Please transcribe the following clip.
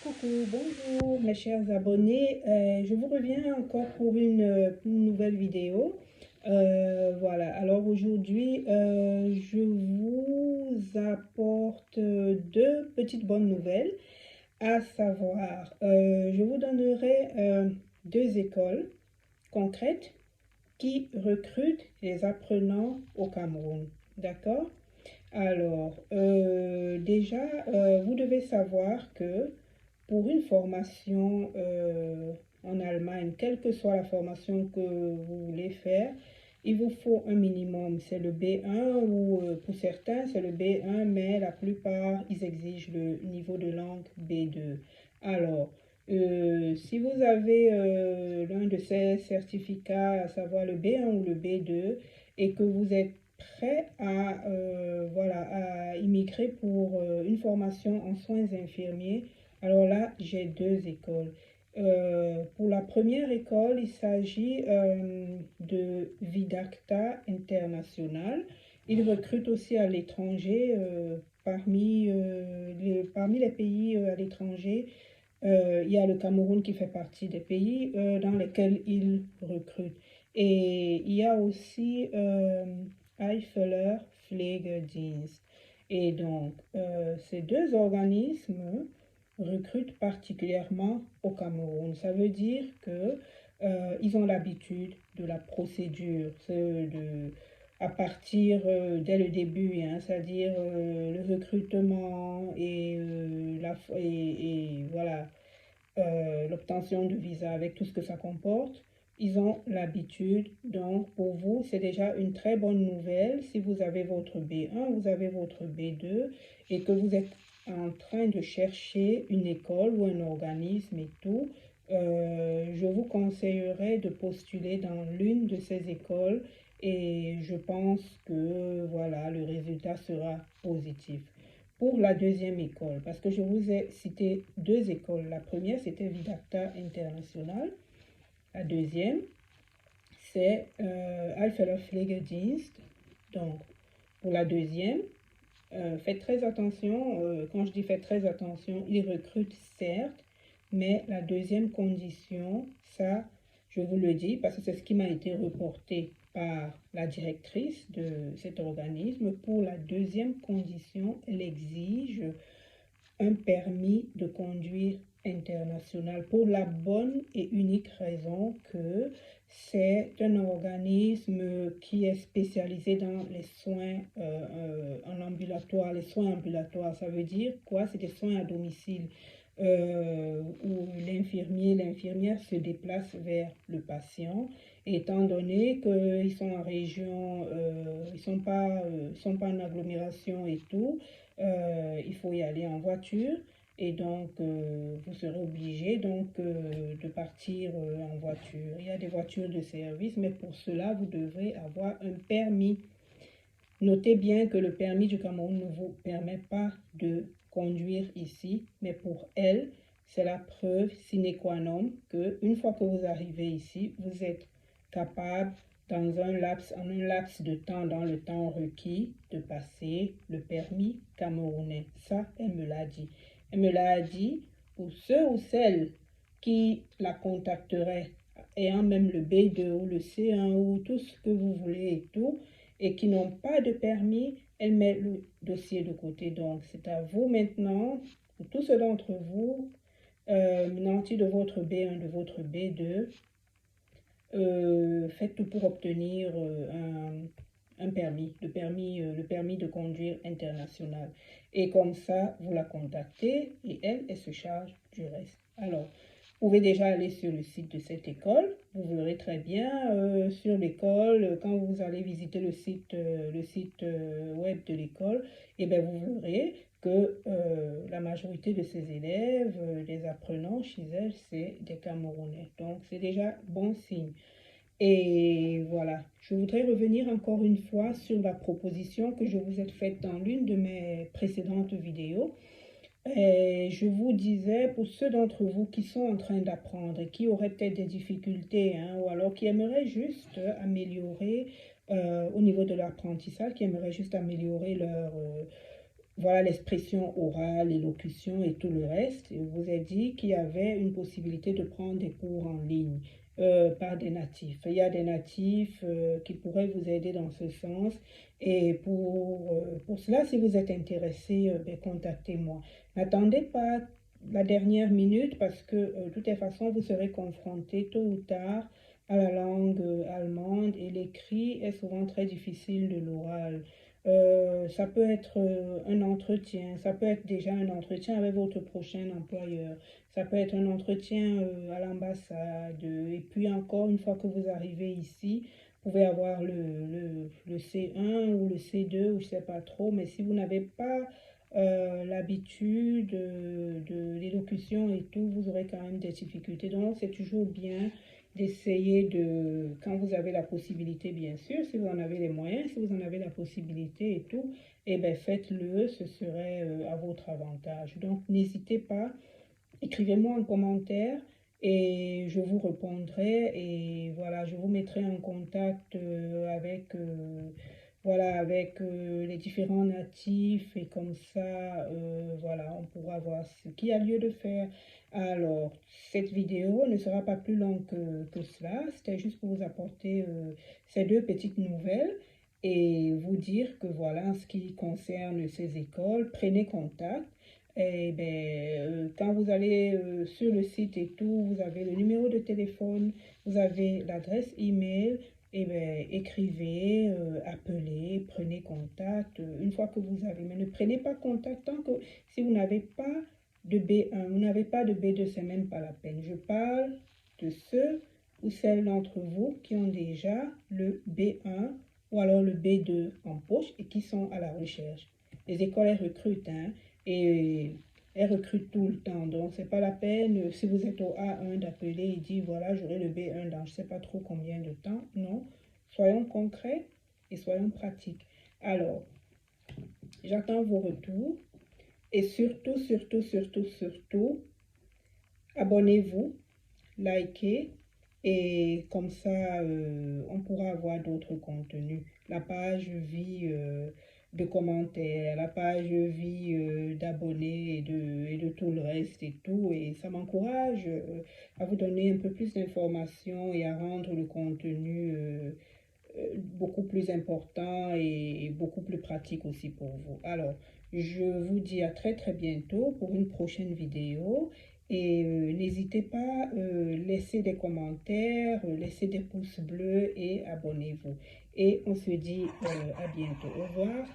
Coucou, bonjour mes chers abonnés. Je vous reviens encore pour une nouvelle vidéo. Voilà, alors aujourd'hui, je vous apporte deux petites bonnes nouvelles, à savoir, je vous donnerai deux écoles concrètes qui recrutent les apprenants au Cameroun. D'accord? Alors, déjà, vous devez savoir que pour une formation en Allemagne, quelle que soit la formation que vous voulez faire, il vous faut un minimum. C'est le B1 ou pour certains, c'est le B1, mais la plupart, ils exigent le niveau de langue B2. Alors, si vous avez l'un de ces certificats, à savoir le B1 ou le B2, et que vous êtes prêt à, voilà, à immigrer pour une formation en soins infirmiers, alors là, j'ai deux écoles. Pour la première école, il s'agit de Vidacta International. Ils recrutent aussi à l'étranger, parmi les pays à l'étranger. Il y a le Cameroun qui fait partie des pays dans lesquels ils recrutent. Et il y a aussi Eifeler Pflegedienst. Et donc, ces deux organismes recrutent particulièrement au Cameroun. Ça veut dire que ils ont l'habitude de la procédure, à partir dès le début, hein, c'est-à-dire le recrutement et voilà, l'obtention de visa avec tout ce que ça comporte. Ils ont l'habitude, donc pour vous, c'est déjà une très bonne nouvelle. Si vous avez votre B1, vous avez votre B2 et que vous êtes en train de chercher une école ou un organisme et tout, je vous conseillerais de postuler dans l'une de ces écoles et je pense que voilà, le résultat sera positif. Pour la deuxième école, parce que je vous ai cité deux écoles. La première, c'était Vidacta International. La deuxième, c'est Alfeler Pflegedienst. Donc, pour la deuxième, faites très attention. Quand je dis faites très attention, ils recrutent certes, mais la deuxième condition, ça, je vous le dis parce que c'est ce qui m'a été reporté par la directrice de cet organisme. Pour la deuxième condition, elle exige un permis de conduire international pour la bonne et unique raison que c'est un organisme qui est spécialisé dans les soins en ambulatoire. Les soins ambulatoires, ça veut dire quoi? C'est des soins à domicile où l'infirmière se déplace vers le patient. Et étant donné qu'ils sont en région, sont pas en agglomération et tout, il faut y aller en voiture et donc vous serez obligé donc de partir en voiture. Il y a des voitures de service, mais pour cela, vous devrez avoir un permis. Notez bien que le permis du Cameroun ne vous permet pas de conduire ici, mais pour elle, c'est la preuve sine qua non que une fois que vous arrivez ici, vous êtes capable en un laps de temps, dans le temps requis, de passer le permis camerounais. Ça, elle me l'a dit. Elle me l'a dit pour ceux ou celles qui la contacteraient, ayant même le B2 ou le C1 ou tout ce que vous voulez et tout, et qui n'ont pas de permis, elle met le dossier de côté. Donc, c'est à vous maintenant, pour tous ceux d'entre vous, nantis de votre B1, de votre B2, faites tout pour obtenir un permis, le permis de conduire international. Et comme ça, vous la contactez et elle se charge du reste. Alors, vous pouvez déjà aller sur le site de cette école. Vous verrez très bien sur l'école, quand vous allez visiter le site web de l'école, et bien vous verrez que la majorité de ses élèves, les apprenants chez elle, c'est des Camerounais. Donc, c'est déjà bon signe. Et voilà, je voudrais revenir encore une fois sur la proposition que je vous ai faite dans l'une de mes précédentes vidéos. Et je vous disais, pour ceux d'entre vous qui sont en train d'apprendre et qui auraient peut-être des difficultés, hein, ou alors qui aimeraient juste améliorer au niveau de l'apprentissage, qui aimeraient juste améliorer voilà l'expression orale, l'élocution et tout le reste. Je vous ai dit qu'il y avait une possibilité de prendre des cours en ligne par des natifs. Il y a des natifs qui pourraient vous aider dans ce sens. Et pour cela, si vous êtes intéressé, ben, contactez-moi. N'attendez pas la dernière minute parce que de toute façon, vous serez confronté tôt ou tard à la langue allemande et l'écrit est souvent très difficile de l'oral. Ça peut être un entretien, ça peut être déjà un entretien avec votre prochain employeur, ça peut être un entretien à l'ambassade, et puis encore une fois que vous arrivez ici, vous pouvez avoir le C1 ou le C2 ou je ne sais pas trop, mais si vous n'avez pas l'habitude de l'élocution et tout, vous aurez quand même des difficultés. Donc c'est toujours bien d'essayer de, quand vous avez la possibilité, bien sûr, si vous en avez les moyens, si vous en avez la possibilité et tout, eh bien faites-le, ce serait à votre avantage. Donc n'hésitez pas, écrivez-moi en commentaire et je vous répondrai et voilà, je vous mettrai en contact voilà, avec les différents natifs et comme ça, voilà, on pourra voir ce qu'il y a lieu de faire. Alors, cette vidéo ne sera pas plus longue que cela, c'était juste pour vous apporter ces deux petites nouvelles et vous dire que voilà, en ce qui concerne ces écoles, prenez contact. Et ben, quand vous allez sur le site et tout, vous avez le numéro de téléphone, vous avez l'adresse email, et ben, écrivez, appelez, prenez contact une fois que vous avez. Mais ne prenez pas contact tant que si vous n'avez pas de B1, vous n'avez pas de B2, c'est même pas la peine. Je parle de ceux ou celles d'entre vous qui ont déjà le B1 ou alors le B2 en poche et qui sont à la recherche. Les écoles, elles recrutent, hein, et elles recrutent tout le temps. Donc, c'est pas la peine, si vous êtes au A1, d'appeler et dire, voilà, j'aurai le B1 dans je sais pas trop combien de temps. Non, soyons concrets et soyons pratiques. Alors, j'attends vos retours et surtout, surtout, surtout, surtout, abonnez-vous, likez et comme ça, on pourra avoir d'autres contenus. La page vit de commentaires, la page vit d'abonnés et de tout le reste et tout. Et ça m'encourage à vous donner un peu plus d'informations et à rendre le contenu beaucoup plus important et beaucoup plus pratique aussi pour vous. Alors, je vous dis à très très bientôt pour une prochaine vidéo et n'hésitez pas à laisser des commentaires, laisser des pouces bleus et abonnez-vous. Et on se dit à bientôt. Au revoir.